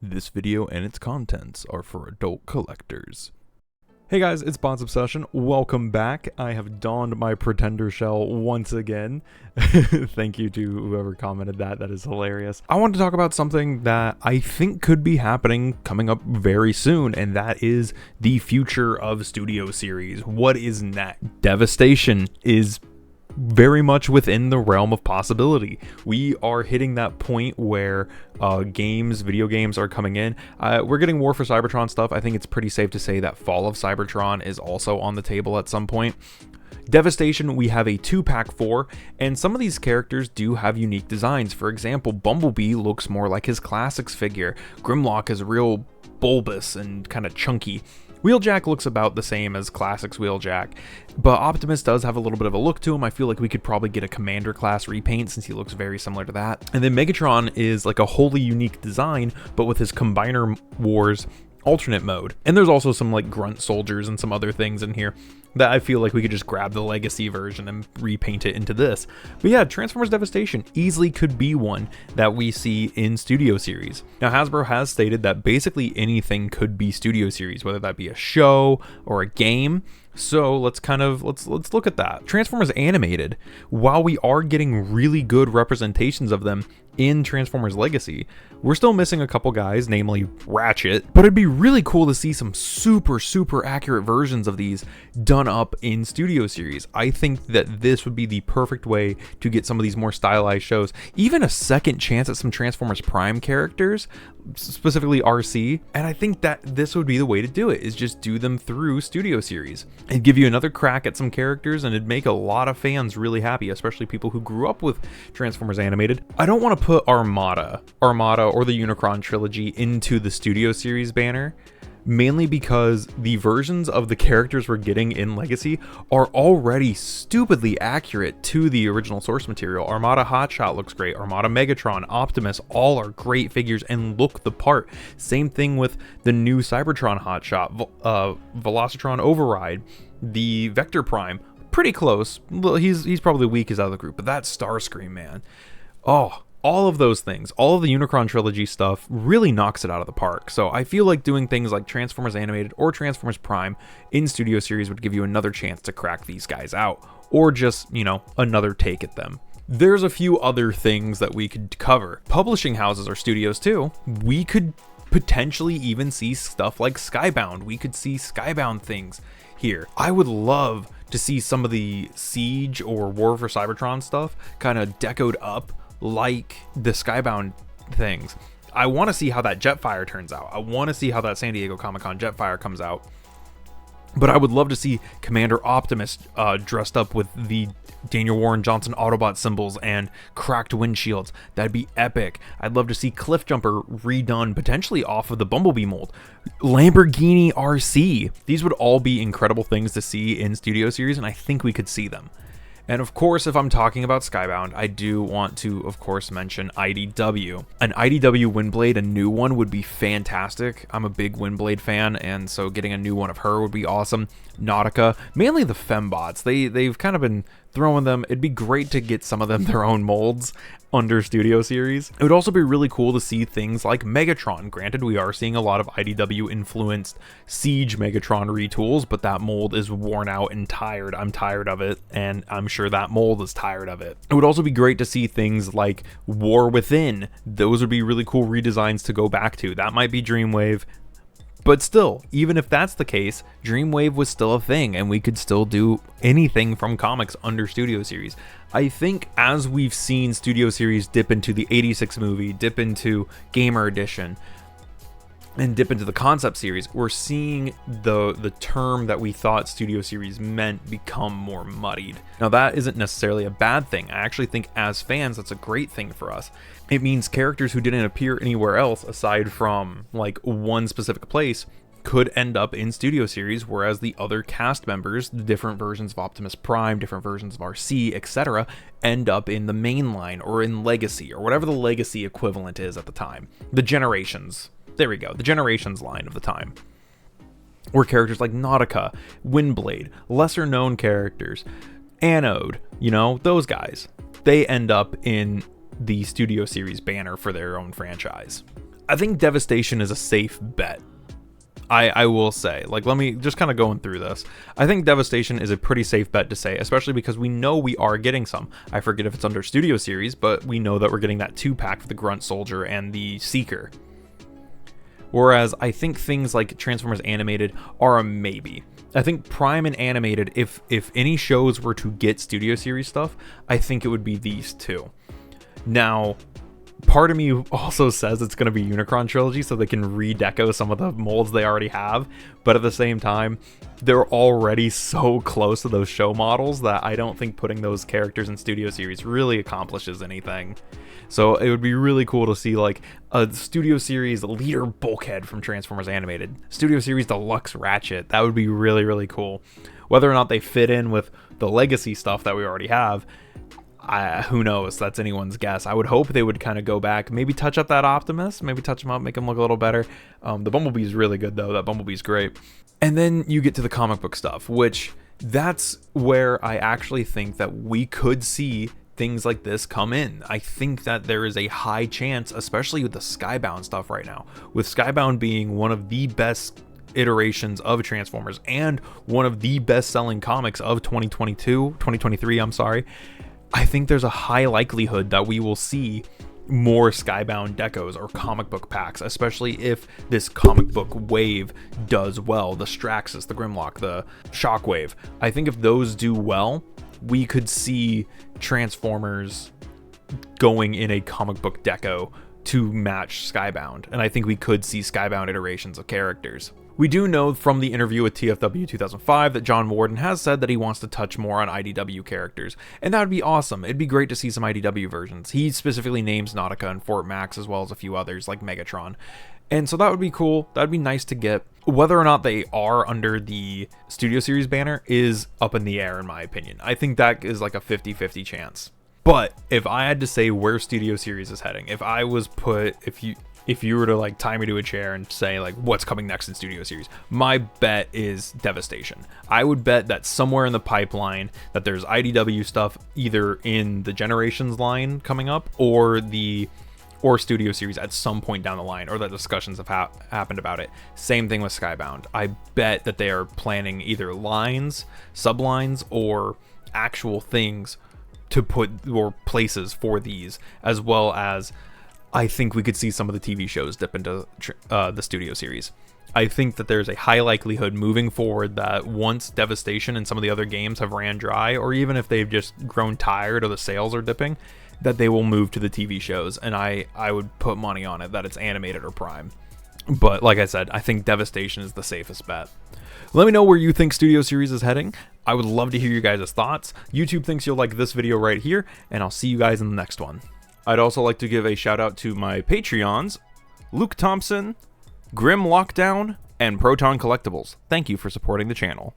This video and its contents are for adult collectors. Hey guys, it's Bond's Obsession. Welcome back. I have donned my Pretender shell once again. Thank you to whoever commented that. That is hilarious. I want to talk about something that I think could be happening coming up very soon, and that is the future of Studio Series. What is next? Devastation is very much within the realm of possibility. We are hitting that point where video games are coming in. We're getting War for Cybertron stuff. I think it's pretty safe to say that Fall of Cybertron is also on the table at some point. Devastation, we have a 2-pack for, and some of these characters do have unique designs. For example, Bumblebee looks more like his classics figure. Grimlock is real bulbous and kind of chunky. Wheeljack looks about the same as Classics Wheeljack, but Optimus does have a little bit of a look to him. I feel like we could probably get a Commander class repaint since he looks very similar to that. And then Megatron is like a wholly unique design, but with his Combiner Wars alternate mode. And there's also some like grunt soldiers and some other things in here that I feel like we could just grab the legacy version and repaint it into this. But yeah, Transformers Devastation easily could be one that we see in Studio Series. Now Hasbro has stated that basically anything could be Studio Series, whether that be a show or a game. So let's look at that. Transformers Animated, while we are getting really good representations of them in Transformers Legacy, we're still missing a couple guys, namely Ratchet, but it'd be really cool to see some super accurate versions of these done up in Studio Series. I think that this would be the perfect way to get some of these more stylized shows, even a second chance at some Transformers Prime characters, specifically RC, and I think that this would be the way to do it, is just do them through Studio Series. It'd give you another crack at some characters, and it'd make a lot of fans really happy, especially people who grew up with Transformers Animated. I don't want to put Armada, or the Unicron Trilogy into the Studio Series banner, mainly because the versions of the characters we're getting in Legacy are already stupidly accurate to the original source material. Armada Hotshot looks great. Armada Megatron, Optimus, all are great figures and look the part. Same thing with the new Cybertron Hotshot, Velocitron Override, the Vector Prime, pretty close. He's probably the weakest out of the group, but that's Starscream, man. Oh, all of those things, all of the Unicron Trilogy stuff really knocks it out of the park. So I feel like doing things like Transformers Animated or Transformers Prime in Studio Series would give you another chance to crack these guys out, or just, another take at them. There's a few other things that we could cover. Publishing houses are studios too. We could potentially even see stuff like Skybound. We could see Skybound things here. I would love to see some of the Siege or War for Cybertron stuff kind of decoed up like the Skybound things. I want to see how that Jetfire turns out. I want to see how that San Diego Comic-Con Jetfire comes out. But I would love to see Commander Optimus dressed up with the Daniel Warren Johnson Autobot symbols and cracked windshields. That'd be epic. I'd love to see Cliffjumper redone, potentially off of the Bumblebee mold. Lamborghini RC. These would all be incredible things to see in Studio Series, and I think we could see them. And of course, if I'm talking about Skybound, I do want to, of course, mention IDW. An IDW Windblade, a new one, would be fantastic. I'm a big Windblade fan, and so getting a new one of her would be awesome. Nautica, mainly the Fembots. They've kind of been throwing them. It'd be great to get some of them their own molds under Studio Series. It would also be really cool to see things like Megatron. Granted, we are seeing a lot of IDW influenced Siege Megatron retools, but that mold is worn out and tired. I'm tired of it, and I'm sure that mold is tired of it. It would also be great to see things like War Within. Those would be really cool redesigns to go back to. That might be Dreamwave. But still, even if that's the case, Dreamwave was still a thing, and we could still do anything from comics under Studio Series. I think as we've seen Studio Series dip into the 86 movie, dip into Gamer Edition, and dip into the concept series, we're seeing the term that we thought Studio Series meant become more muddied. Now that isn't necessarily a bad thing. I actually think as fans that's a great thing for us. It means characters who didn't appear anywhere else aside from like one specific place could end up in Studio Series, whereas the other cast members, the different versions of Optimus Prime, different versions of RC, etc., end up in the main line or in Legacy or whatever the Legacy equivalent is at the time. The Generations. There we go, the Generations line of the time. Or characters like Nautica, Windblade, lesser known characters, Anode, those guys. They end up in the Studio Series banner for their own franchise. I think Devastation is a safe bet. I will say, like, let me just kind of going through this. I think Devastation is a pretty safe bet to say, especially because we know we are getting some. I forget if it's under Studio Series, but we know that we're getting that 2-pack for the Grunt Soldier and the Seeker. Whereas I think things like Transformers Animated are a maybe. I think Prime and Animated, if any shows were to get Studio Series stuff, I think it would be these two. Now, part of me also says it's going to be Unicron Trilogy so they can redeco some of the molds they already have, but at the same time, they're already so close to those show models that I don't think putting those characters in Studio Series really accomplishes anything. So it would be really cool to see like a Studio Series Leader Bulkhead from Transformers Animated, Studio Series Deluxe Ratchet. That would be really, really cool. Whether or not they fit in with the legacy stuff that we already have, who knows? That's anyone's guess. I would hope they would kind of go back, maybe touch up that Optimus, maybe touch him up, make him look a little better. The Bumblebee's really good though. That Bumblebee's great. And then you get to the comic book stuff, which that's where I actually think that we could see things like this come in. I think that there is a high chance, especially with the Skybound stuff right now, with Skybound being one of the best iterations of Transformers and one of the best-selling comics of 2023, I'm sorry. I think there's a high likelihood that we will see more Skybound decos or comic book packs, especially if this comic book wave does well. The Straxus, the Grimlock, the Shockwave. I think if those do well, we could see Transformers going in a comic book deco to match Skybound. And I think we could see Skybound iterations of characters. We do know from the interview with TFW 2005 that John Warden has said that he wants to touch more on IDW characters, and that would be awesome. It'd be great to see some IDW versions. He specifically names Nautica and Fort Max as well as a few others like Megatron. And so that would be cool. That'd be nice to get. Whether or not they are under the Studio Series banner is up in the air in my opinion. I think that is like a 50-50 chance. But if I had to say where Studio Series is heading, if you were to like tie me to a chair and say like what's coming next in Studio Series, my bet is Devastation. I would bet that somewhere in the pipeline that there's IDW stuff either in the Generations line coming up or Studio Series at some point down the line, or that discussions have happened about it. Same thing with Skybound. I bet that they are planning either lines, sublines, or actual things to put, or places for these, as well as I think we could see some of the TV shows dip into the Studio Series. I think that there's a high likelihood moving forward that once Devastation and some of the other games have ran dry, or even if they've just grown tired or the sales are dipping, that they will move to the TV shows. And I would put money on it that it's Animated or Prime. But like I said, I think Devastation is the safest bet. Let me know where you think Studio Series is heading. I would love to hear you guys' thoughts. YouTube thinks you'll like this video right here, and I'll see you guys in the next one. I'd also like to give a shout out to my Patreons, Luke Thompson, Grim Lockdown, and Proton Collectibles. Thank you for supporting the channel.